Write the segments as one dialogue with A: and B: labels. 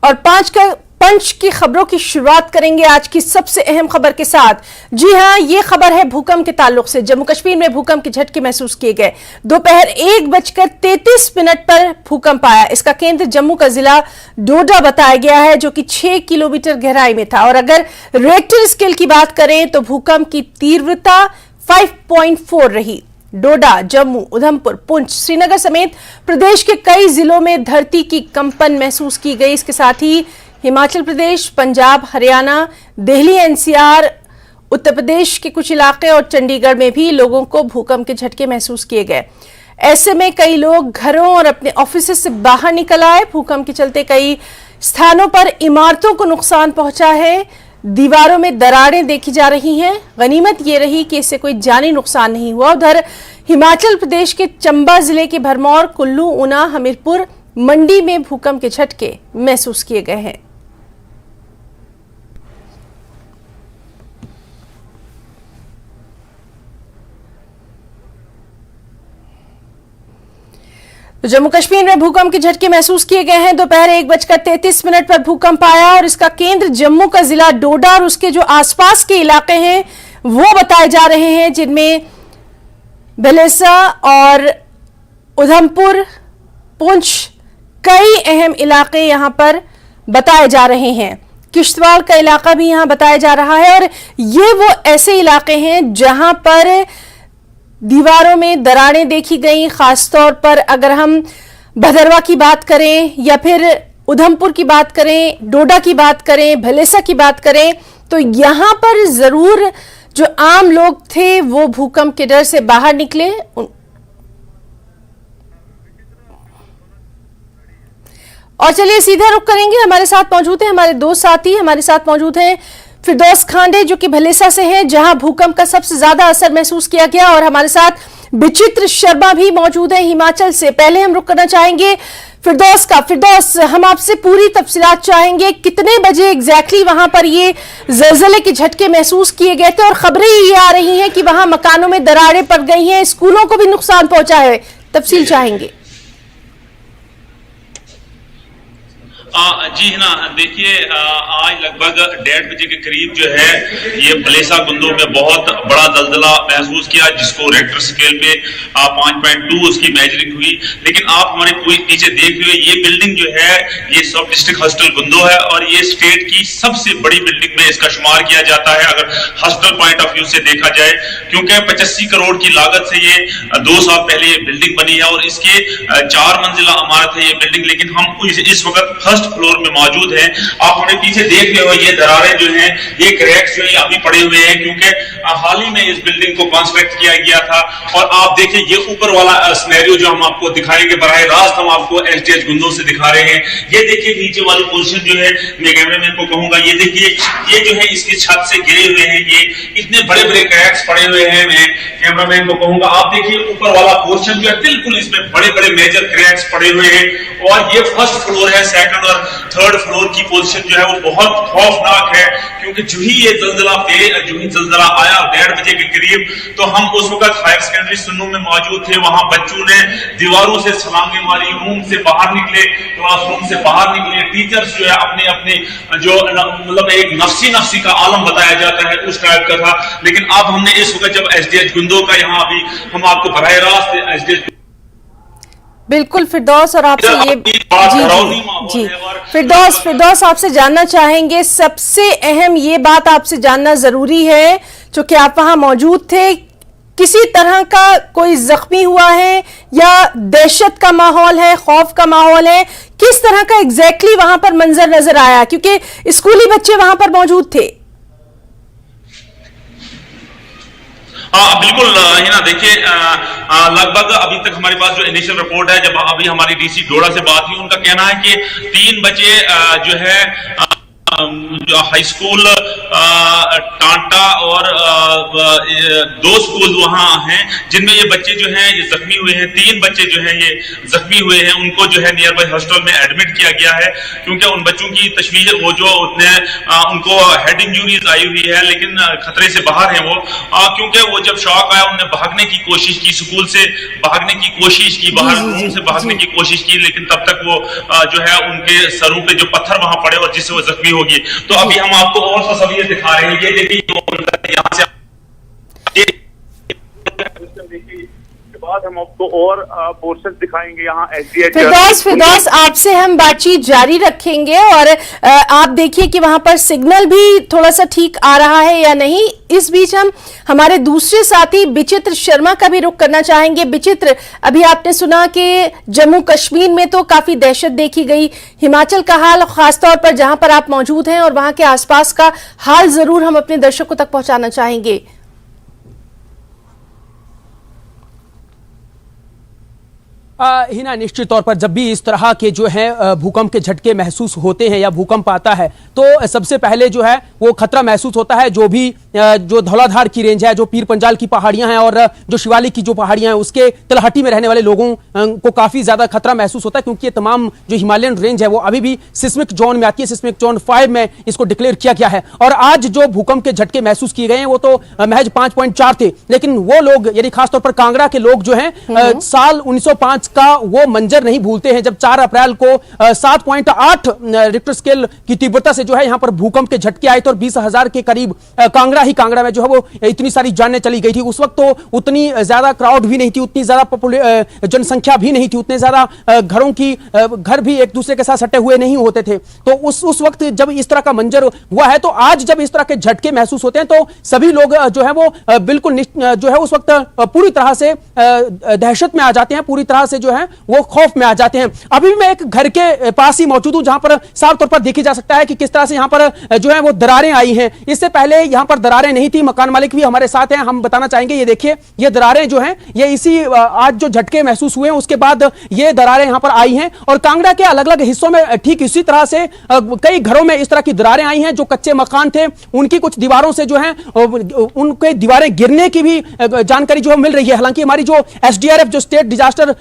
A: और पंच की खबरों की शुरुआत करेंगे आज की सबसे अहम खबर के साथ। जी हां, ये खबर है भूकंप के ताल्लुक से। जम्मू कश्मीर में भूकंप के झटके महसूस किए गए। दोपहर 1:33 पर भूकंप आया। इसका केंद्र जम्मू का जिला डोडा बताया गया है, जो कि 6 किलोमीटर गहराई में था। और अगर रिक्टर स्केल की बात करें तो भूकंप की तीव्रता 5.4 रही। डोडा, जम्मू, उधमपुर, पुंछ, श्रीनगर समेत प्रदेश के कई जिलों में धरती की कंपन महसूस की गई। इसके साथ ही हिमाचल प्रदेश, पंजाब, हरियाणा, दिल्ली, एनसीआर, उत्तर प्रदेश के कुछ इलाके और चंडीगढ़ में भी लोगों को भूकंप के झटके महसूस किए गए। ऐसे में कई लोग घरों और अपने ऑफिस से बाहर निकल आए। भूकंप के चलते कई स्थानों पर इमारतों को नुकसान पहुंचा है। दीवारों में दरारें देखी जा रही हैं। गनीमत ये रही कि इससे कोई जानी नुकसान नहीं हुआ। उधर हिमाचल प्रदेश के चंबा जिले के भरमौर, कुल्लू, ऊना, हमीरपुर, मंडी में भूकंप के झटके महसूस किए गए हैं। तो जम्मू कश्मीर में भूकंप के झटके महसूस किए गए हैं। दोपहर 1:33 पर भूकंप आया और इसका केंद्र जम्मू का जिला डोडा और उसके जो आसपास के इलाके हैं वो बताए जा रहे हैं, जिनमें भलेसा और उधमपुर, पुंछ, कई अहम इलाके यहां पर बताए जा रहे हैं। किश्तवाड़ का इलाका भी यहां बताया जा रहा है। और ये वो ऐसे इलाके हैं जहां पर दीवारों में दरारें देखी गई। खासतौर पर अगर हम भदरवा की बात करें या फिर उधमपुर की बात करें, डोडा की बात करें, भलेसा की बात करें, तो यहां पर जरूर जो आम लोग थे वो भूकंप के डर से बाहर निकले। और चलिए सीधा रुख करेंगे। हमारे साथ मौजूद हैं हमारे दो साथी। हमारे साथ मौजूद हैं फिरदौस खांडे, जो कि भलेसा से हैं, जहां भूकंप का सबसे ज्यादा असर महसूस किया गया। और हमारे साथ विचित्र शर्मा भी मौजूद हैं हिमाचल से। पहले हम रुक करना चाहेंगे फिरदौस का। फिरदौस, हम आपसे पूरी तफसीलात चाहेंगे। कितने बजे एग्जैक्टली वहां पर ये जलजले के झटके महसूस किए गए थे? और खबरें ये आ रही हैं कि वहां मकानों में दरारें पड़ गई हैं, स्कूलों को भी नुकसान पहुंचा है। तफसील चाहेंगे।
B: जी ना, देखिए आज लगभग 1:30 बजे के करीब जो है ये भलेसा गुंदों में बहुत बड़ा दलदला महसूस किया, जिसको रेक्टर स्केल पे 5.2 उसकी मेजरिंग हुई। लेकिन आप हमारे पीछे देख रहे हो, ये बिल्डिंग जो है ये सब डिस्ट्रिक्ट हॉस्पिटल गुंदो है और ये स्टेट की सबसे बड़ी बिल्डिंग में इसका शुमार किया जाता है अगर हॉस्पिटल पॉइंट ऑफ व्यू से देखा जाए, क्योंकि 85 करोड़ की लागत से ये 2 साल पहले ये बिल्डिंग बनी है और इसके 4 मंजिला इमारत है ये बिल्डिंग। लेकिन हम इस वक्त फर्स्ट फ्लोर में मौजूद हैं। आप हमें पीछे देख रहे हो, ये दरारें जो हैं, ये क्रैक्स जो है अभी पड़े हुए हैं, क्योंकि हाल ही में इस बिल्डिंग को कंस्ट्रक्ट किया गया था। और आप देखिए ये ऊपर वाला सिनेरियो जो हम आपको दिखाएंगे, बराह रास्त हम आपको एसडीएच गुंदों से दिखा रहे हैं। ये देखिए नीचे वाली पोजीशन जो है, मैं कैमरामैन को कहूंगा, ये देखिए ये जो है इसकी छत से गिरे हुए हैं, ये इतने बड़े बड़े क्रैक्स पड़े हुए हैं। मैं कैमरामैन को कहूंगा, आप देखिए ऊपर वाला पोर्शन जो है बिल्कुल इसमें बड़े बड़े मेजर क्रैक्स पड़े हुए हैं। और ये फर्स्ट फ्लोर है। सेकंड और थर्ड फ्लोर की पोजीशन जो है वो बहुत खौफनाक है, क्योंकि जो ही ये जलजला आया 1:30 बजे के करीब, तो हम उस वक्त हायर सेकेंडरी सुन्नू में मौजूद थे। वहां बच्चों ने दीवारों से छलांगे मारी, रूम से बाहर निकले, क्लासरूम से बाहर निकले। टीचर्स जो है अपने अपने जो मतलब एक नफसी का आलम बताया जाता है उस टाइप का था। लेकिन अब हमने इस वक्त जब एसडीएच गुंदो का यहाँ अभी हम आपको बराह रास्त एसडीएच
A: बिल्कुल फिरदौस, और आपसे ये जी फिरदौस आपसे जानना चाहेंगे, सबसे अहम ये बात आपसे जानना जरूरी है, क्योंकि आप वहां मौजूद थे, किसी तरह का कोई जख्मी हुआ है या दहशत का माहौल है, खौफ का माहौल है? किस तरह का एग्जैक्टली वहां पर मंजर नजर आया, क्योंकि स्कूली बच्चे वहां पर मौजूद थे?
B: बिल्कुल है ना। देखिए लगभग अभी तक हमारे पास जो इनिशियल रिपोर्ट है, जब अभी हमारी डीसी डोडा से बात हुई, उनका कहना है कि 3 बजे जो है जो हाई स्कूल टांटा और दो स्कूल वहां हैं जिनमें ये बच्चे जो हैं ये जख्मी हुए हैं। 3 बच्चे जो हैं ये जख्मी हुए हैं, उनको जो है नियर बाई हॉस्पिटल में एडमिट किया गया है क्योंकि उन बच्चों की तशवीश वो जो उनको हेड इंजरीज आई हुई है लेकिन खतरे से बाहर है वो, क्योंकि वो जब शॉक आया उन्होंने भागने की कोशिश की, स्कूल से भागने की कोशिश की, बाहर रूम से भागने की कोशिश की, लेकिन तब तक वो जो है उनके सरों पे जो पत्थर वहां पड़े और जिससे वो जख्मी होगी। तो अभी हम आपको और तस्वीरें दिखा रहे हैं, ये देखिए यहाँ से
C: बाद हम आपको और पोर्शन दिखाएंगे। यहाँ
A: फिरदौस आपसे हम बातचीत जारी रखेंगे और आप देखिए कि वहां पर सिग्नल भी थोड़ा सा ठीक आ रहा है या नहीं। इस बीच हम हमारे दूसरे साथी विचित्र शर्मा का भी रुख करना चाहेंगे। विचित्र, अभी आपने सुना कि जम्मू कश्मीर में तो काफी दहशत देखी गई, हिमाचल का हाल खासतौर पर जहां पर आप मौजूद हैं और वहां के आसपास का हाल जरूर हम अपने दर्शकों तक पहुंचाना चाहेंगे।
D: हिना, निश्चित तौर पर जब भी इस तरह के जो है भूकंप के झटके महसूस होते हैं या भूकंप आता है तो सबसे पहले जो है वो खतरा महसूस होता है। जो धौलाधार की रेंज है, जो पीर पंजाल की पहाड़ियां हैं और जो शिवालिक की जो पहाड़ियां हैं उसके तलहटी में रहने वाले लोगों को काफी ज्यादा खतरा महसूस होता है क्योंकि ये तमाम जो हिमालयन रेंज है वो अभी भी सिस्मिक जोन में आती है। सिस्मिक जोन 5 में इसको डिक्लेयर किया गया है और आज जो भूकंप के झटके महसूस किए गए हैं वो तो महज 5.4 थे, लेकिन वो लोग यानी खासतौर पर कांगड़ा के लोग जो हैं साल 1905 का वो मंजर नहीं भूलते हैं जब 4 अप्रैल को 7.8 रिक्टर स्केल की तीव्रता से जो है यहां पर भूकंप के झटके आए थे और 20,000 के करीब कांगड़ा में जो है वो इतनी सारी जानें चली गई थी। उस वक्त तो उतनी ज्यादा क्राउड भी नहीं थी, उतनी ज्यादा जनसंख्या भी नहीं थी, उतने ज्यादा घर भी एक दूसरे के साथ सटे हुए नहीं होते थे। तो उस वक्त जब इस तरह का मंजर हुआ है तो आज जब इस तरह के झटके महसूस होते हैं तो सभी लोग जो है वो बिल्कुल जो है उस वक्त पूरी तरह से दहशत में आ जाते हैं, पूरी तरह से जो है वो खौफ में आ जाते हैं। अभी मैं एक घर के पास ही मौजूद हूं जहां पर साफ तौर पर देखी जा सकता है कि किस तरह से यहां पर जो है वो दरारें आई हैं। इससे पहले यहां पर दरारें नहीं थी। मकान मालिक भी हमारे साथ हैं, हम बताना चाहेंगे। ये देखिए, ये दरारें जो हैं ये इसी आज जो झटके महसूस हुए हैं उसके बाद ये दरारें यहां पर आई हैं और कांगड़ा के अलग अलग हिस्सों में ठीक इसी तरह से कई घरों में इस तरह की दरारें आई हैं। जो कच्चे मकान थे उनकी कुछ दीवारों से जो है उनके दीवारें गिरने की भी जानकारी जो मिल रही है। हालांकि हमारी जो SDRF जो स्टेट डिजास्टर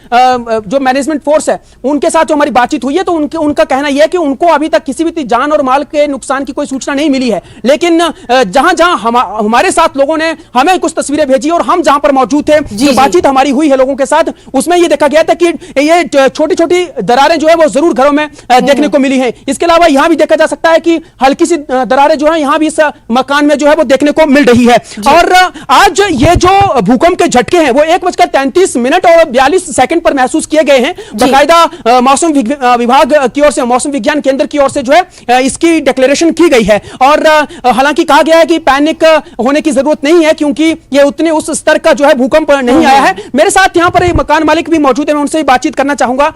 D: जो मैनेजमेंट फोर्स है उनके साथ जो हमारी बातचीत हुई है तो उनका कहना यह है कि उनको अभी तक किसी भी जान और माल के नुकसान की कोई सूचना नहीं मिली है। लेकिन जहां जहां हमारे साथ लोगों ने हमें कुछ तस्वीरें भेजी और हम जहां पर मौजूद थे, जो बातचीत हमारी हुई है लोगों के साथ, उसमें यह देखा गया था कि ये छोटी छोटी दरारें जो है वो जरूर घरों में देखने को मिली हैं। इसके अलावा यहां भी देखा जा सकता है कि हल्की सी दरारें जो है यहां भी इस मकान में जो है वो देखने को मिल रही है। और आज ये जो भूकंप के झटके हैं वो 1:33 और 42 सेकंड पर महसूस किए गए हैं। बाकायदा मौसम विभाग की ओर से, मौसम विज्ञान केंद्र की ओर से जो है इसकी डिक्लेरेशन की गई है। और हालांकि कहा गया है कि पैनिक होने की जरूरत नहीं है क्योंकि ये उतने उस स्तर का जो है भूकंप नहीं आया है। मेरे साथ यहां पर एक मकान मालिक भी मौजूद है, मैं उनसे बातचीत करना चाहूंगा।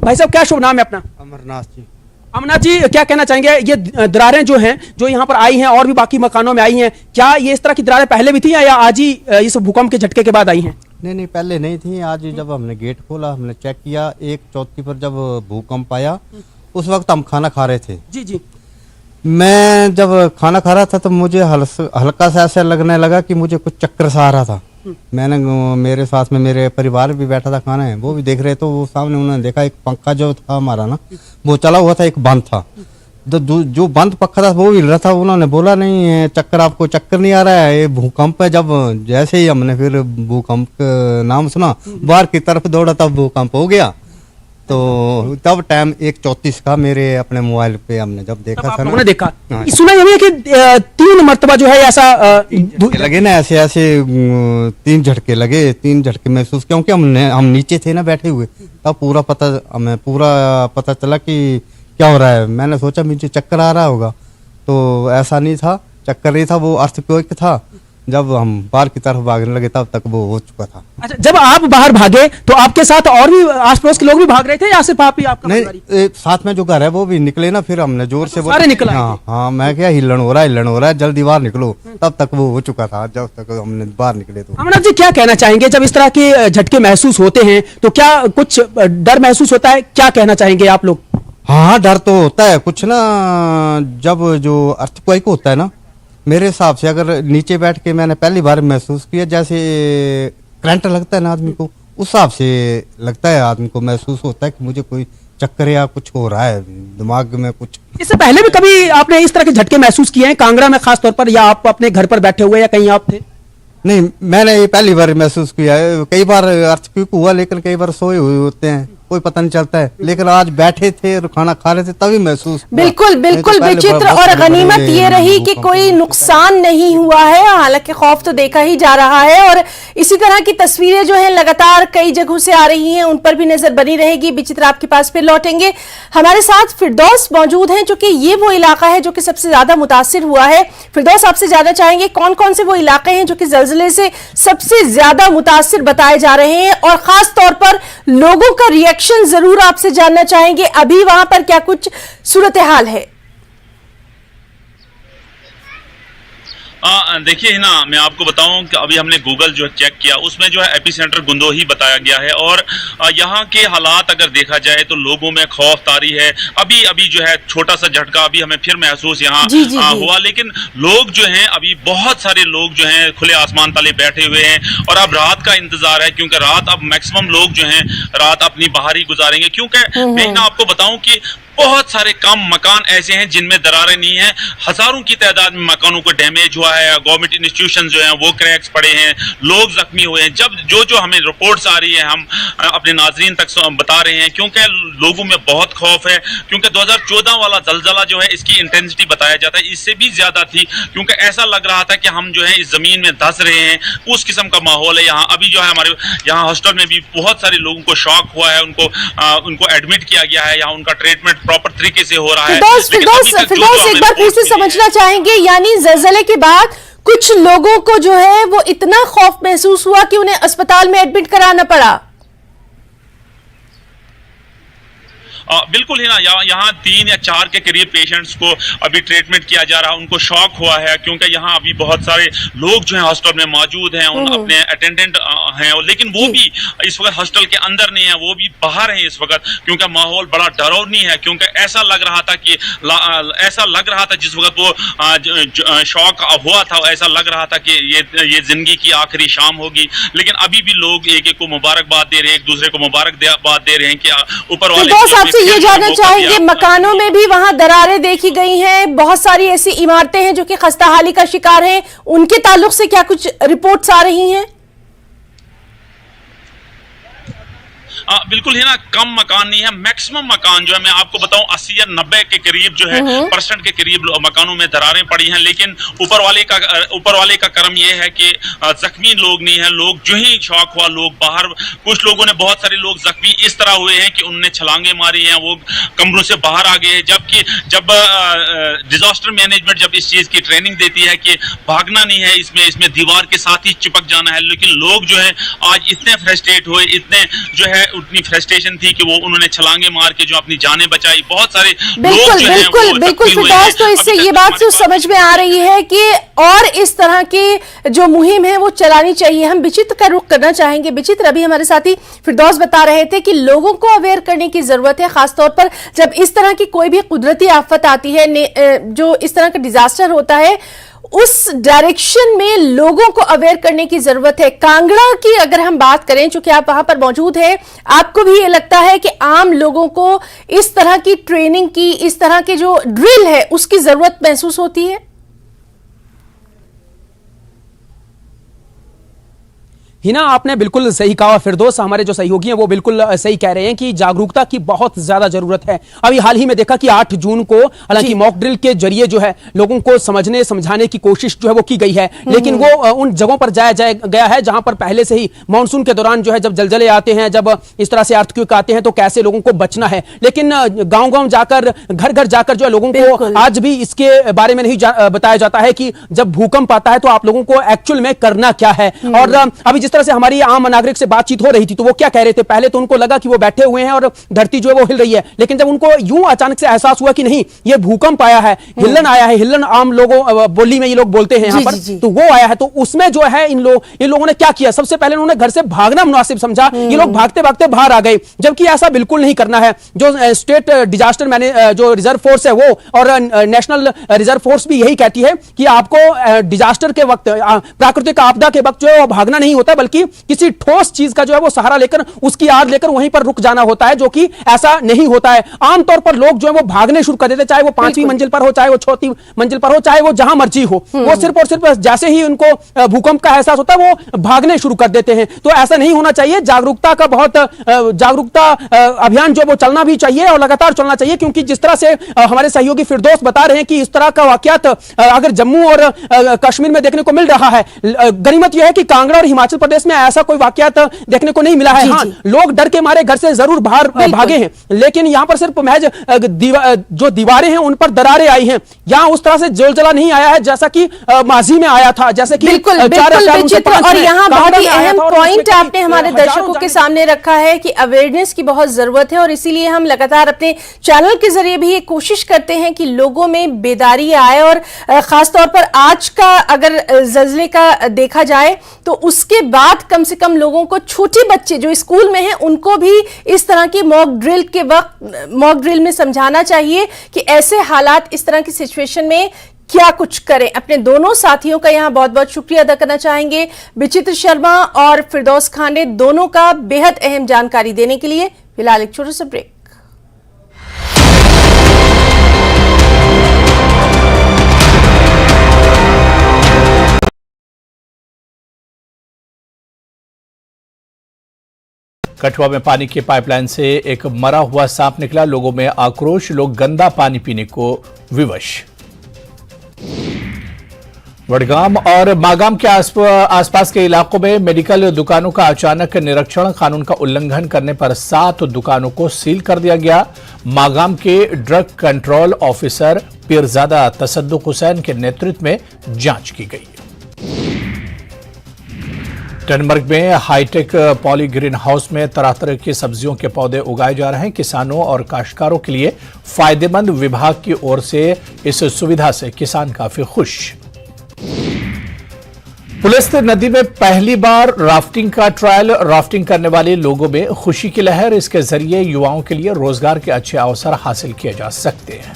D: भाई साहब, क्या शुभ नाम है अपना?
E: अमरनाथ जी।
D: अमरनाथ जी, क्या कहना चाहेंगे? ये दरारें जो हैं जो यहां पर आई हैं और भी बाकी मकानों में आई हैं, क्या ये इस तरह की दरारें पहले भी थी या आज ही इस भूकंप के झटके के बाद आई हैं?
E: नहीं, पहले नहीं थी। आज जब हमने गेट खोला, हमने चेक किया, 1:34 पर जब भूकंप आया उस वक्त हम खाना खा रहे थे।
D: जी।
E: मैं जब खाना खा रहा था तो मुझे हल्का सा ऐसा लगने लगा कि मुझे कुछ चक्कर सा आ रहा था। मैंने, मेरे साथ में मेरे परिवार भी बैठा था, खाना है वो भी देख रहे, तो वो सामने उन्होंने देखा एक पंखा जो था हमारा ना वो चला हुआ था, एक बंद था। जो बंद पंखा था वो हिल रहा था। उन्होंने बोला नहीं चक्कर, आपको चक्कर नहीं आ रहा है, ये भूकंप है। जब जैसे ही हमने फिर भूकंप का नाम सुना, बाहर की तरफ दौड़ा, तब भूकंप हो गया। तो तब टाइम 1:34 का मेरे अपने मोबाइल पे हमने जब देखा था ना,
D: देखा सुना ये कि 3 मरतबा जो है ऐसा
E: लगे ना, ऐसे 3 झटके लगे। 3 झटके महसूस, क्योंकि हम नीचे थे ना बैठे हुए, तब हमें पूरा पता चला कि क्या हो रहा है। मैंने सोचा मुझे चक्कर आ रहा होगा, तो ऐसा नहीं था, चक्कर नहीं था, वो अर्थक्वेक था। जब हम बाहर की तरफ भागने लगे तब तक वो हो चुका था।
D: अच्छा, जब आप बाहर भागे तो आपके साथ और भी आस पड़ोस के लोग भी भाग रहे थे या सिर्फ आप ही? आपका
E: नहीं, साथ में जो घर है वो भी निकले ना, फिर हमने जोर से
D: सारे निकला।
E: हाँ, मैं क्या हिलन हो रहा है, जल्दी बाहर निकलो। तब तक वो हो चुका था, जब तक हमने बाहर निकले। तो
D: अमरनाथ जी, क्या कहना चाहेंगे जब इस तरह के झटके महसूस होते हैं तो क्या कुछ डर महसूस होता है? क्या कहना चाहेंगे आप लोग?
E: हाँ, डर तो होता है कुछ ना। जब जो अर्थक्वेक होता है ना, मेरे हिसाब से अगर नीचे बैठ के मैंने पहली बार महसूस किया, जैसे करंट लगता है ना आदमी को, उस हिसाब से लगता है आदमी को, महसूस होता है कि मुझे कोई चक्कर या कुछ हो रहा है दिमाग में कुछ।
D: इससे पहले भी कभी आपने इस तरह के झटके महसूस किए हैं कांगड़ा में खास तौर पर, या आप अपने घर पर बैठे हुए या कहीं आप थे?
E: नहीं, मैंने ये पहली बार महसूस किया है। कई बार अर्थक्वेक हुआ, लेकिन कई बार सोए हुए होते हैं, कोई पता नहीं चलता है। लेकिन आज बैठे थे और खाना खा रहे थे तभी महसूस हुआ।
A: बिल्कुल बिल्कुल विचित्र। और गनीमत ये रही कि कोई नुकसान नहीं हुआ है, हालांकि खौफ तो देखा ही जा रहा है। और इसी तरह की तस्वीरें जो है लगातार कई जगहों से आ रही हैं, उन पर भी नजर बनी रहेगी। विचित्र आपके पास फिर लौटेंगे। हमारे साथ फिरदौस मौजूद हैं, जो कि ये वो इलाका है जो कि सबसे ज्यादा मुतासिर हुआ है। फिरदौस, आपसे जानना चाहेंगे कौन कौन से वो इलाके हैं जो कि जल्जले से सबसे ज्यादा मुतासिर बताए जा रहे हैं, और खास तौर पर लोगों का रिएक्शन जरूर आपसे जानना चाहेंगे। अभी वहां पर क्या कुछ सूरत हाल है?
B: देखिए ना, मैं आपको बताऊं कि अभी हमने गूगल जो चेक किया, उसमें जो है एपिसेंटर गुंदोही बताया गया है। और यहाँ के हालात अगर देखा जाए तो लोगों में खौफ तारी है। अभी अभी जो है छोटा सा झटका अभी हमें फिर महसूस यहाँ हुआ, लेकिन लोग जो हैं, अभी बहुत सारे लोग जो हैं खुले आसमान तले बैठे हुए हैं। और अब रात का इंतजार है, क्योंकि रात अब मैक्सिमम लोग जो हैं रात अपनी बाहर ही गुजारेंगे। क्योंकि मैं ना आपको बताऊं कि बहुत सारे कम मकान ऐसे हैं जिनमें दरारें नहीं हैं। हजारों की तादाद में मकानों को डैमेज हुआ है। गवर्नमेंट इंस्टीट्यूशन जो हैं वो क्रैक्स पड़े हैं, लोग जख्मी हुए हैं। जब जो हमें रिपोर्ट्स आ रही है, हम अपने नाजरीन तक बता रहे हैं, क्योंकि लोगों में बहुत खौफ है। क्योंकि 2014 वाला जलजला जो है, इसकी इंटेंसिटी बताया जाता है इससे भी ज्यादा थी, क्योंकि ऐसा लग रहा था कि हम जो है इस जमीन में धंस रहे हैं। उस किस्म का माहौल है यहाँ। अभी जो है हमारे यहाँ हॉस्टल में भी बहुत सारे लोगों को शॉक हुआ है, उनको एडमिट किया गया है, यहाँ उनका ट्रीटमेंट प्रॉपर तरीके से हो रहा है।
A: फिरदौस, एक बार फिर से समझना चाहेंगे, यानी जल्जले के बाद कुछ लोगों को जो है वो इतना खौफ महसूस हुआ कि उन्हें अस्पताल में एडमिट कराना पड़ा?
B: बिल्कुल ही ना, यहाँ 3 या 4 के करीब पेशेंट्स को अभी ट्रीटमेंट किया जा रहा है। उनको शॉक हुआ है, क्योंकि यहाँ अभी बहुत सारे लोग जो हैं हॉस्टल में मौजूद हैं, अपने अटेंडेंट हैं, लेकिन वो भी इस वक्त हॉस्टल के अंदर नहीं है, वो भी बाहर हैं इस वक्त, क्योंकि माहौल बड़ा डरावनी है। क्योंकि ऐसा लग रहा था जिस वक्त वो शॉक हुआ था, ऐसा लग रहा था कि ये जिंदगी की आखिरी शाम होगी। लेकिन अभी भी लोग एक एक को मुबारकबाद दे रहे हैं, एक दूसरे को मुबारकबाद दे रहे हैं कि ऊपर वाले।
A: ये जानना चाहेंगे, मकानों में भी वहां दरारें देखी गई हैं, बहुत सारी ऐसी इमारतें हैं जो कि खस्ताहाली का शिकार हैं, उनके ताल्लुक से क्या कुछ रिपोर्ट्स आ रही हैं?
B: बिल्कुल ही ना, कम मकान नहीं है। मैक्सिमम मकान जो है, मैं आपको बताऊं 80 या 90 के करीब जो है % के करीब मकानों में दरारें पड़ी हैं। लेकिन ऊपर वाले का करम यह है कि जख्मी लोग नहीं है। लोग जो ही शॉक हुआ, लोग बाहर, कुछ लोगों ने, बहुत सारे लोग जख्मी इस तरह हुए हैं कि उन्होंने छलांगे मारी हैं, वो कमरों से बाहर आ गए हैं। जबकि जब डिजास्टर मैनेजमेंट जब इस चीज की ट्रेनिंग देती है कि भागना नहीं है, इसमें दीवार के साथ ही चिपक जाना है, लेकिन लोग जो है आज इतने फ्रस्ट्रेट हुए, इतने जो है उतनी फ्रस्ट्रेशन थी कि वो उन्होंने छलांगे मार के जो अपनी जानें बचाई। बहुत सारे लोग जो हैं
A: बिल्कुल फिरदौस, तो इससे ये बात तो समझ में आ रही है कि और इस तरह की जो मुहिम है वो चलानी चाहिए। हम विचित्र का रुख करना चाहेंगे। विचित्र, अभी हमारे साथी फिरदौस बता रहे थे कि लोगों को अवेयर करने की जरूरत है, खासतौर पर जब इस तरह की कोई भी कुदरती आफत आती है, जो इस तरह का डिजास्टर होता है, उस डायरेक्शन में लोगों को अवेयर करने की जरूरत है। कांगड़ा की अगर हम बात करें, चूंकि आप वहां पर मौजूद हैं, आपको भी ये लगता है कि आम लोगों को इस तरह की ट्रेनिंग की, इस तरह के जो ड्रिल है उसकी जरूरत महसूस होती है?
D: हिना, आपने बिल्कुल सही कहा। फिरदौस, हमारे जो सहयोगी हैं वो बिल्कुल सही कह रहे हैं कि जागरूकता की बहुत ज्यादा जरूरत है। अभी हाल ही में देखा कि 8 जून को हालांकि मॉक ड्रिल के जरिए जो है लोगों को समझाने की कोशिश जो है वो की गई है, लेकिन वो उन जगहों पर गया है जहां पर पहले से ही मानसून के दौरान जो है जब जलजले आते हैं, जब इस तरह से अर्थक्वेक आते हैं, तो कैसे लोगों को बचना है। लेकिन गाँव जाकर, घर घर जाकर जो है लोगों को आज भी इसके बारे में नहीं बताया जाता है कि जब भूकंप आता है तो आप लोगों को एक्चुअल में करना क्या है। और अभी जिस तरह से हमारी आम नागरिक से बातचीत हो रही थी तो वो क्या कह रहे थे, पहले तो उनको लगा कि वो बैठे हुए हैं और धरती जो है वो हिल रही है, लेकिन जब उनको यूं अचानक से एहसास हुआ कि नहीं ये भूकंप आया है, हिलन आया है, हिलन आम लोगों बोली में ये लोग बोलते हैं यहाँ पर, तो वो आया है, तो उसमें जो है इन लोगों ने क्या किया, सबसे पहले उन्होंने घर से भागना मुनासिब समझा, ये लोग भागते भागते बाहर आ गए, जबकि ऐसा बिल्कुल नहीं करना है। जो स्टेट डिजास्टर जो रिजर्व फोर्स है वो और नेशनल रिजर्व फोर्स भी यही कहती है कि आपको डिजास्टर के वक्त, प्राकृतिक आपदा के वक्त जो है वो भागना नहीं होता, बल्कि किसी ठोस चीज का जो है वो सहारा लेकर, उसकी आड़ लेकर वहीं पर रुक जाना होता है, जो कि ऐसा नहीं होता है। आमतौर पर लोग जो है वो भागने शुरू कर देते, चाहे वो 5वीं मंजिल पर हो, चाहे वो 4थी मंजिल पर हो, चाहे वो जहां मर्जी हो, वो सिर्फ और सिर्फ जैसे ही उनको भूकंप का एहसास होता है वो भागने शुरू कर देते हैं। तो ऐसा नहीं होना चाहिए। जागरूकता का बहुत जागरूकता अभियान जो वो चलना भी चाहिए और लगातार चलना चाहिए, क्योंकि जिस तरह से हमारे सहयोगी फिरदौस बता रहे हैं कि इस तरह का वाकयात अगर जम्मू और कश्मीर में देखने को मिल रहा है, गनीमत यह है कि कांगड़ा और हिमाचल प्रदेश में ऐसा कोई वाकयात देखने को नहीं मिला है। हाँ, लोग डर के मारे घर से जरूर बाहर भागे हैं, लेकिन यहां पर सिर्फ महज जो दीवारें हैं उन पर दरारें आई हैं, यहां उस तरह से जलजला नहीं आया है जैसा कि माजी में आया था, जैसे कि
A: बिल्कुल और यहाँ बहुत ही अहम पॉइंट आपने हमारे दर्शकों के सामने रखा है कि अवेयरनेस की बहुत जरूरत है, और इसीलिए हम लगातार अपने चैनल के जरिए भी ये कोशिश करते हैं कि लोगों में बेदारी आए, और खासतौर पर आज का अगर जल्जले का देखा जाए तो उसके बाद कम से कम लोगों को, छोटे बच्चे जो स्कूल में हैं उनको भी इस तरह की मॉक ड्रिल के वक्त, मॉक ड्रिल में समझाना चाहिए कि ऐसे हालात, इस तरह की सिचुएशन में क्या कुछ करें। अपने दोनों साथियों का यहां बहुत बहुत शुक्रिया अदा करना चाहेंगे, विचित्र शर्मा और फिरदौस खांडे, दोनों का बेहद अहम जानकारी देने के लिए। फिलहाल एक छोटा सा ब्रेक।
F: कठुआ में पानी की पाइपलाइन से एक मरा हुआ सांप निकला, लोगों में आक्रोश, लोग गंदा पानी पीने को विवश। वडगाम और मागाम के आसपास के इलाकों में मेडिकल दुकानों का अचानक निरीक्षण, कानून का उल्लंघन करने पर 7 दुकानों को सील कर दिया गया। मागाम के drug control officer Peerzada Tassaduq Hussain के नेतृत्व में जांच की गई। टनमर्ग में हाईटेक पॉली ग्रीन हाउस में तरह तरह की सब्जियों के पौधे उगाए जा रहे हैं। किसानों और काश्तकारों के लिए फायदेमंद, विभाग की ओर से इस सुविधा से किसान काफी खुश। पुलिस नदी में पहली बार राफ्टिंग का ट्रायल, राफ्टिंग करने वाले लोगों में खुशी की लहर। इसके जरिए युवाओं के लिए रोजगार के अच्छे अवसर हासिल किए जा सकते हैं।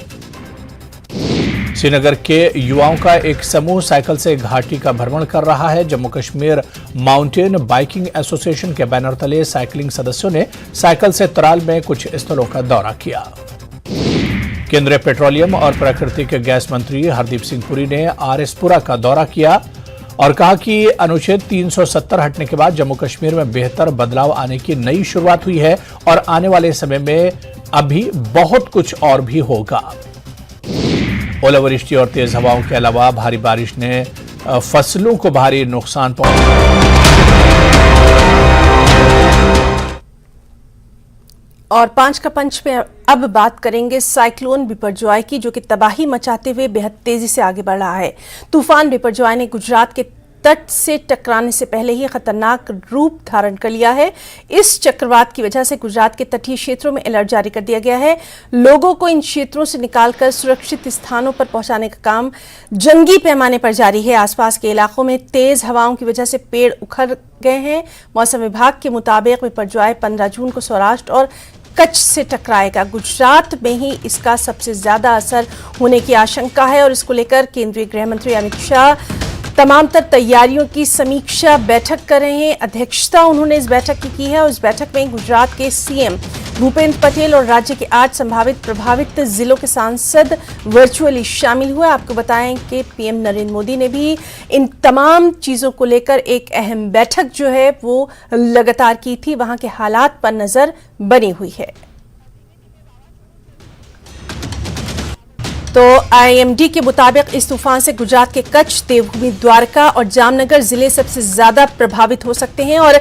F: श्रीनगर के युवाओं का एक समूह साइकिल से घाटी का भ्रमण कर रहा है। Jammu Kashmir mountain biking association के बैनर तले साइकिलिंग सदस्यों ने साइकिल से तराल में कुछ स्थलों का दौरा किया। केंद्रीय पेट्रोलियम और प्राकृतिक गैस मंत्री हरदीप सिंह पुरी ने आरएसपुरा का दौरा किया और कहा कि अनुच्छेद 370 हटने के बाद जम्मू कश्मीर में बेहतर बदलाव आने की नई शुरुआत हुई है और आने वाले समय में अभी बहुत कुछ और भी होगा। ओलावृष्टि और तेज हवाओं के अलावा भारी बारिश ने फसलों को भारी नुकसान
A: और 5 का पंच में अब बात करेंगे साइक्लोन बिपरजॉय की, जो कि तबाही मचाते हुए बेहद तेजी से आगे बढ़ रहा है। तूफान बिपरजॉय ने गुजरात के तट से टकराने से पहले ही खतरनाक रूप धारण कर लिया है। इस चक्रवात की वजह से गुजरात के तटीय क्षेत्रों में अलर्ट जारी कर दिया गया है। लोगों को इन क्षेत्रों से निकालकर सुरक्षित स्थानों पर पहुंचाने का काम जंगी पैमाने पर जारी है। आसपास के इलाकों में तेज हवाओं की वजह से पेड़ उखड़ गए हैं। मौसम विभाग के मुताबिक बिपरजॉय 15 जून को सौराष्ट्र और कच्छ से टकराएगा। गुजरात में ही इसका सबसे ज्यादा असर होने की आशंका है और इसको लेकर केंद्रीय गृह मंत्री अमित शाह तमाम तर तैयारियों की समीक्षा बैठक कर रहे हैं। अध्यक्षता उन्होंने इस बैठक की है और इस बैठक में गुजरात के सीएम भूपेंद्र पटेल और राज्य के 8 संभावित प्रभावित जिलों के सांसद वर्चुअली शामिल हुए। आपको बताएं कि पीएम नरेंद्र मोदी ने भी इन तमाम चीजों को लेकर एक अहम बैठक जो है वो लगातार की थी। वहां के हालात पर नजर बनी हुई है। तो आईएमडी के मुताबिक इस तूफान से गुजरात के कच्छ, देवभूमि, द्वारका और जामनगर जिले सबसे ज्यादा प्रभावित हो सकते हैं और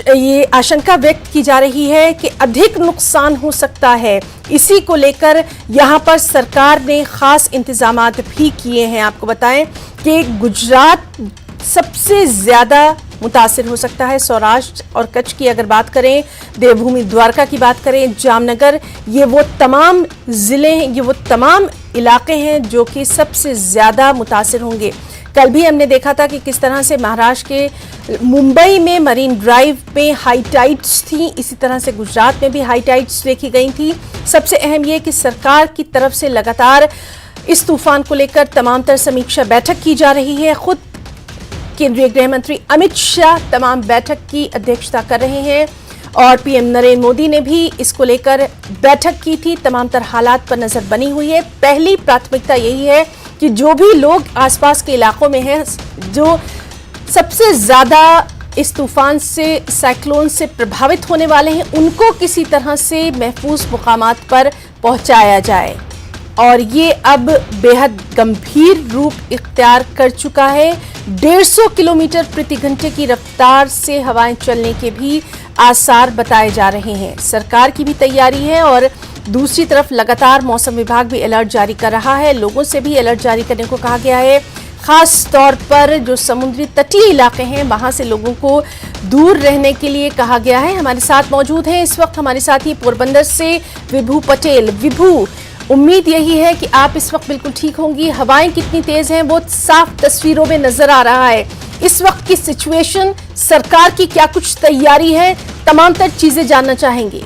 A: ये आशंका व्यक्त की जा रही है कि अधिक नुकसान हो सकता है। इसी को लेकर यहां पर सरकार ने खास इंतजामात भी किए हैं। आपको बताएं कि गुजरात सबसे ज्यादा मुतासिर हो सकता है। सौराष्ट्र और कच्छ की अगर बात करें, देवभूमि द्वारका की बात करें, जामनगर, ये वो तमाम जिले हैं, ये वो तमाम इलाके हैं जो कि सबसे ज्यादा मुतासिर होंगे। कल भी हमने देखा था कि किस तरह से महाराष्ट्र के मुंबई में मरीन ड्राइव में हाई टाइड्स थी, इसी तरह से गुजरात में भी हाई टाइड्स देखी गई थी। सबसे अहम यह कि सरकार की तरफ से लगातार इस तूफान को लेकर तमाम तर समीक्षा बैठक की जा रही है। खुद केंद्रीय गृह मंत्री अमित शाह तमाम बैठक की अध्यक्षता कर रहे हैं और पीएम नरेंद्र मोदी ने भी इसको लेकर बैठक की थी। तमाम तर हालात पर नजर बनी हुई है। पहली प्राथमिकता यही है कि जो भी लोग आसपास के इलाकों में हैं, जो सबसे ज्यादा इस तूफान से, साइक्लोन से प्रभावित होने वाले हैं, उनको किसी तरह से महफूज मुकामात पर पहुंचाया जाए। और ये अब बेहद गंभीर रूप इख्तियार कर चुका है। 150 किलोमीटर प्रति घंटे की रफ्तार से हवाएं चलने के भी आसार बताए जा रहे हैं। सरकार की भी तैयारी है और दूसरी तरफ लगातार मौसम विभाग भी अलर्ट जारी कर रहा है। लोगों से भी अलर्ट जारी करने को कहा गया है। खास तौर पर जो समुद्री तटीय इलाके हैं, वहां से लोगों को दूर रहने के लिए कहा गया है। हमारे साथ मौजूद हैं इस वक्त हमारे साथी पोरबंदर से विभू पटेल। विभू, उम्मीद यही है कि आप इस वक्त बिल्कुल ठीक होंगी। हवाएं कितनी तेज हैं वो साफ तस्वीरों में नजर आ रहा है। इस वक्त की सिचुएशन, सरकार की क्या कुछ तैयारी है, तमाम तर चीजें जानना चाहेंगे।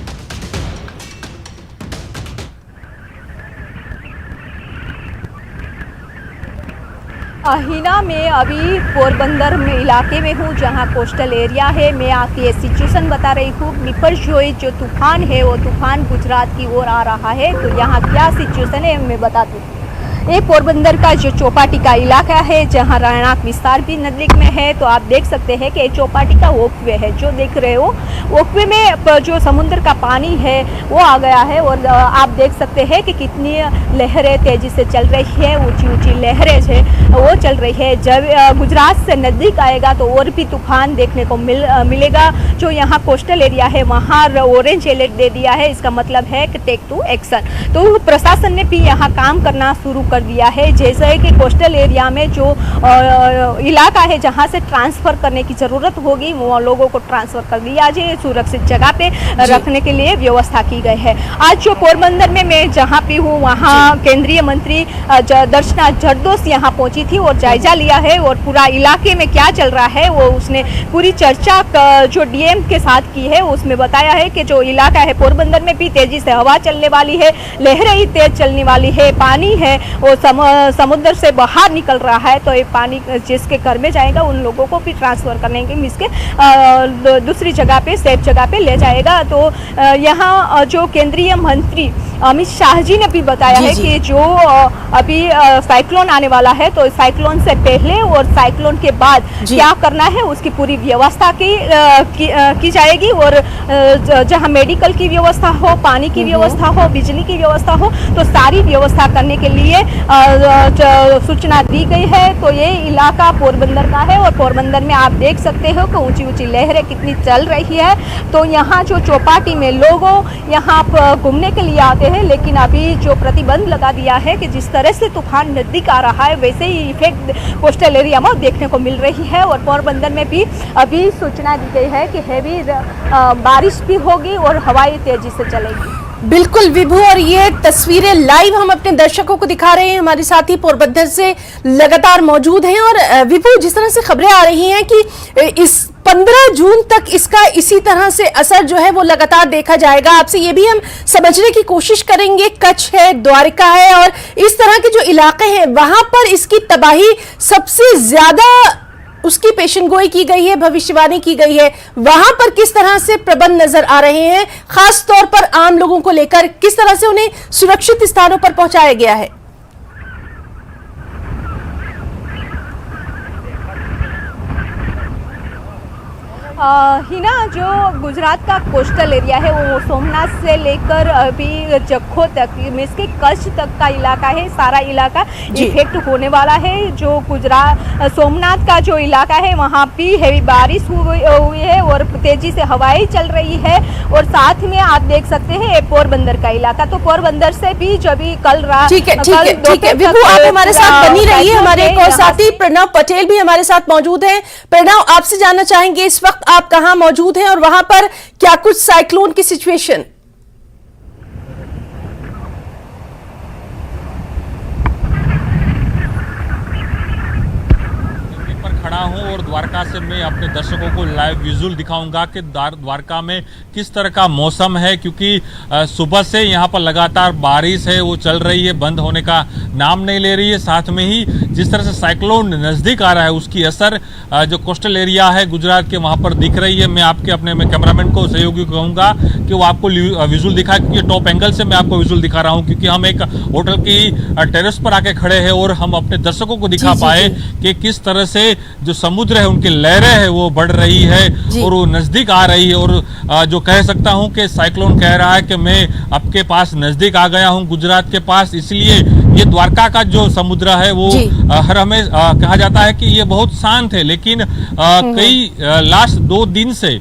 G: हिना में अभी पोरबंदर में इलाके में हूँ जहाँ कोस्टल एरिया है। मैं आपकी ये सिचुएशन बता रही हूँ। बिपरजॉय जो तूफान है वो तूफान गुजरात की ओर आ रहा है। तो यहाँ क्या सिचुएशन है मैं बताती हूँ। ये पोरबंदर का जो चौपाटी का इलाका है जहाँ रहणांक विस्तार भी नजदीक में है। तो आप देख सकते हैं कि चौपाटी का वॉकवे है जो देख रहे हो। वॉकवे में जो समुद्र का पानी है वो आ गया है और आप देख सकते हैं कि कितनी लहरें तेजी से चल रही है। ऊंची ऊंची लहरें है वो चल रही है। जब गुजरात से नज़दीक आएगा तो और भी तूफान देखने को मिलेगा। जो यहाँ कोस्टल एरिया है वहाँ ऑरेंज अलर्ट दे दिया है। इसका मतलब है कि टेक टू एक्शन। तो प्रशासन ने भी यहाँ काम करना शुरू कर दिया है। जैसे कि कोस्टल एरिया में जो इलाका है जहाँ से ट्रांसफ़र करने की ज़रूरत होगी वो लोगों को ट्रांसफ़र कर दिया जाए। सुरक्षित जगह पे रखने के लिए व्यवस्था की गई है। आज जो पोरबंदर में मैं जहाँ पे हूँ वहाँ केंद्रीय मंत्री दर्शना जरदोश यहाँ पहुँची थी और जायजा लिया है और पूरा इलाके में क्या चल रहा है वो उसने पूरी चर्चा जो डीएम के साथ की है। उसमें बताया है कि जो इलाका है पोरबंदर में भी तेजी से हवा चलने वाली है, लहरें ही तेज चलने वाली है, पानी है वो समुद्र से बाहर निकल रहा है। तो ये पानी जिसके घर में जाएगा उन लोगों को भी ट्रांसफ़र करने के इसके दूसरी जगह पे, सेफ जगह पे ले जाएगा। तो यहाँ जो केंद्रीय मंत्री अमित शाह जी ने भी बताया है कि जो अभी साइक्लोन आने वाला है तो साइक्लोन से पहले और साइक्लोन के बाद क्या करना है उसकी पूरी व्यवस्था की जाएगी। और जहाँ मेडिकल की व्यवस्था हो, पानी की व्यवस्था हो, बिजली की व्यवस्था हो, तो सारी व्यवस्था करने के लिए सूचना दी गई है। तो ये इलाका पोरबंदर का है और पोरबंदर में आप देख सकते हो कि ऊंची ऊंची लहरें कितनी चल रही है। तो यहाँ जो चौपाटी में लोगों यहाँ घूमने के लिए आते हैं, लेकिन अभी जो प्रतिबंध लगा दिया है कि जिस तरह से तूफान नजदीक आ रहा है वैसे ही इफेक्ट कोस्टल एरिया में देखने को मिल रही है। और पोरबंदर में भी अभी सूचना दी गई है कि हैवी बारिश भी होगी और हवाएं तेजी से चलेगी।
A: बिल्कुल विभू, और ये तस्वीरें लाइव हम अपने दर्शकों को दिखा रहे हैं। हमारे साथी पोरबंदर से लगातार मौजूद हैं। और विभू, जिस तरह से खबरें आ रही हैं कि इस 15 जून तक इसका इसी तरह से असर जो है वो लगातार देखा जाएगा, आपसे ये भी हम समझने की कोशिश करेंगे। कच्छ है, द्वारका है और इस तरह के जो इलाके हैं वहां पर इसकी तबाही सबसे ज्यादा उसकी पेशेनगोई की गई है, भविष्यवाणी की गई है। वहां पर किस तरह से प्रबंध नजर आ रहे हैं, खास तौर पर आम लोगों को लेकर किस तरह से उन्हें सुरक्षित स्थानों पर पहुंचाया गया है?
G: हिना, जो गुजरात का कोस्टल एरिया है वो सोमनाथ से लेकर अभी जखो तक, मीन्स के कच्छ तक का इलाका है, सारा इलाका इफेक्ट होने वाला है। जो गुजरात सोमनाथ का जो इलाका है वहाँ भी हेवी बारिश हुई है और तेजी से हवाएं चल रही है। और साथ में आप देख सकते हैं पोरबंदर का इलाका, तो पोरबंदर से भी जब कल रात
A: ठीक है विभू, आप हमारे साथ बनी रहिए। हमारे एक और साथी प्रणव पटेल भी हमारे साथ मौजूद हैं। प्रणव, आपसे जानना चाहेंगे इस वक्त आप कहां मौजूद हैं और वहां पर क्या कुछ साइक्लोन की सिचुएशन?
H: खड़ा हूं और द्वारका से मैं अपने दर्शकों को लाइव विजुअल दिखाऊंगा कि द्वारका में किस तरह का मौसम है, क्योंकि सुबह से यहां पर लगातार बारिश है, वो चल रही है, बंद होने का नाम नहीं ले रही है। साथ में ही जिस तरह से साइक्लोन नज़दीक आ रहा है उसकी असर जो कोस्टल एरिया है गुजरात के वहां पर दिख रही है। मैं आपके अपने कैमरामैन को, सहयोगी को कहूँगा कि वो आपको विजुअल दिखाए, क्योंकि टॉप एंगल से मैं आपको विजुअल दिखा रहा हूँ, क्योंकि हम एक होटल की टेरेस पर आके खड़े हैं और हम अपने दर्शकों को दिखा पाए कि किस तरह से जो समुद्र है उनकी लहरें है वो बढ़ रही है और वो नजदीक आ रही है। और जो कह सकता हूं कि साइक्लोन कह रहा है कि मैं आपके पास नजदीक आ गया हूं गुजरात के पास। इसलिए ये द्वारका का जो समुद्र है वो हर हमें कहा जाता है कि ये बहुत शांत है, लेकिन कई लास्ट 2 दिन से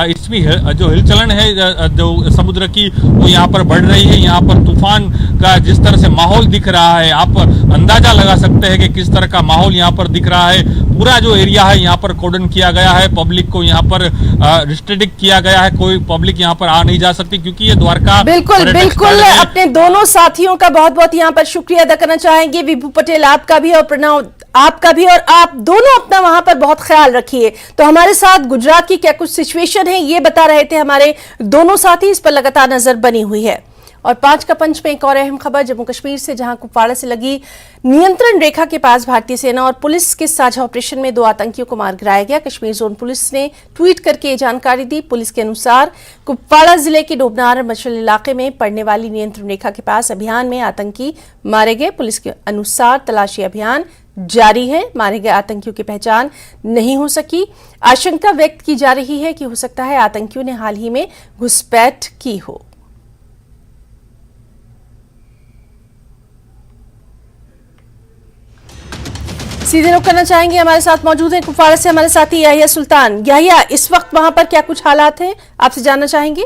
H: इसमें जो हिलचलन है जो समुद्र की वो यहाँ पर बढ़ रही है। यहाँ पर तूफान का जिस तरह से माहौल दिख रहा है, आप अंदाजा लगा सकते हैं कि किस तरह का माहौल यहाँ पर दिख रहा है। पूरा जो एरिया है यहाँ पर कोर्डन किया गया है, पब्लिक को यहाँ पर रिस्ट्रिक्ट किया गया है, कोई पब्लिक यहाँ पर आ नहीं जा सकती, क्योंकि ये द्वारका
A: बिल्कुल अपने दोनों साथियों का बहुत बहुत यहाँ पर शुक्रिया अदा करना चाहेंगे। विभू पटेल आपका भी और प्रणव आपका भी, और आप दोनों अपना वहां पर बहुत ख्याल रखिए। तो हमारे साथ गुजरात की क्या कुछ सिचुएशन है ये बता रहे थे हमारे दोनों साथी, इस पर लगातार नजर बनी हुई है। और 5 का पंच में एक और अहम खबर जम्मू कश्मीर से, जहां कुपवाड़ा से लगी नियंत्रण रेखा के पास भारतीय सेना और पुलिस के साझा ऑपरेशन में 2 आतंकियों को मार गिराया गया। कश्मीर जोन पुलिस ने ट्वीट करके ये जानकारी दी। पुलिस के अनुसार कुपवाड़ा जिले के डोबनार मशल इलाके में पड़ने वाली नियंत्रण रेखा के पास अभियान में आतंकी मारे गए। पुलिस के अनुसार तलाशी अभियान जारी है। मारे गए आतंकियों की पहचान नहीं हो सकी। आशंका व्यक्त की जा रही है कि हो सकता है आतंकियों ने हाल ही में घुसपैठ की हो। सीधे रुख करना चाहेंगे, हमारे साथ मौजूद हैं कुपवाड़ा से हमारे साथी याहिया सुल्तान। याहिया, इस वक्त वहां पर क्या कुछ हालात हैं आपसे जानना चाहेंगे?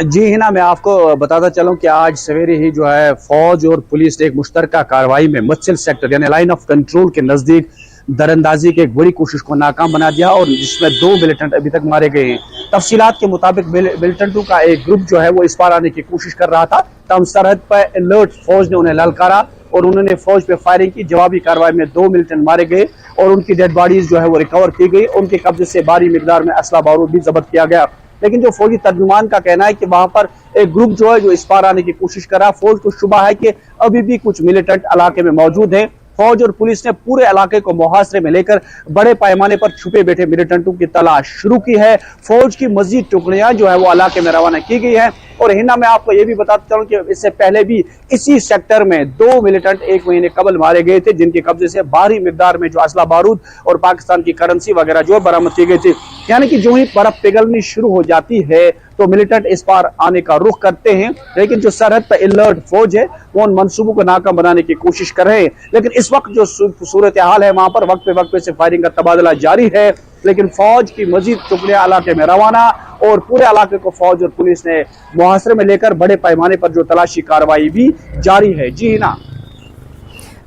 I: जी हिना, मैं आपको बताता चलूं कि आज सवेरे ही जो है फौज और पुलिस ने एक मुश्तरका कार्रवाई में मत्सल सेक्टर यानी लाइन ऑफ कंट्रोल के नजदीक दरअंदाजी की एक बड़ी कोशिश को नाकाम बना दिया और जिसमें 2 मिलिटेंट अभी तक मारे गए हैं। तफसीलात के मुताबिक मिलिटेंटों का एक ग्रुप जो है वो इस पार आने की कोशिश कर रहा था, तब सरहद पर अलर्ट फौज ने उन्हें ललकारा और उन्होंने फौज पे फायरिंग की। जवाबी कार्रवाई में 2 मिलिटेंट मारे गए और उनकी डेड बॉडीज जो है वो रिकवर की गई। उनके कब्जे से भारी मिकदार में असला बारूद भी जब्त किया गया। लेकिन जो फौजी तर्जुमान का कहना है कि वहां पर एक ग्रुप जो है जो इस पार आने की कोशिश कर रहा है। फौज को शुबा है कि अभी भी कुछ मिलिटेंट इलाके में मौजूद हैं। फौज और पुलिस ने पूरे इलाके को मुहासरे में लेकर बड़े पैमाने पर छुपे बैठे मिलिटेंटों की तलाश शुरू की है। फौज की मजीद टुकड़ियां जो है वो इलाके में रवाना की गई है। और हिना, मैं आपको ये भी बताता चलूं कि इससे पहले भी इसी सेक्टर में 2 मिलिटेंट 1 महीने कबल मारे गए थे, जिनके कब्जे से भारी मिकदार में जो असला बारूद और पाकिस्तान की करेंसी वगैरह जो है बरामद की गई थी। यानी कि जो ही बर्फ पिघलनी शुरू हो जाती है तो मिलिटेंट इस पार आने का रुख करते हैं। लेकिन जो सरहद पर अलर्ट फौज है वो उन मंसूबों को नाकाम बनाने की कोशिश कर रहे हैं। लेकिन इस वक्त जो सूरत हाल है वहां पर वक्त पे से फायरिंग का तबादला जारी है। लेकिन फौज की मजीद टुकड़ियां इलाके में रवाना और पूरे इलाके को फौज और पुलिस ने मुहासरे में लेकर बड़े पैमाने पर जो तलाशी कार्रवाई भी जारी है। जी ना,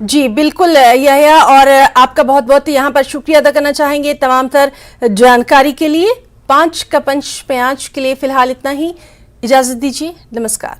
A: जी बिल्कुल याहिया, और आपका बहुत बहुत यहाँ पर शुक्रिया अदा करना चाहेंगे तमाम तर जानकारी के लिए। 5 का पंच पे आज के लिए फिलहाल इतना ही, इजाजत दीजिए, नमस्कार।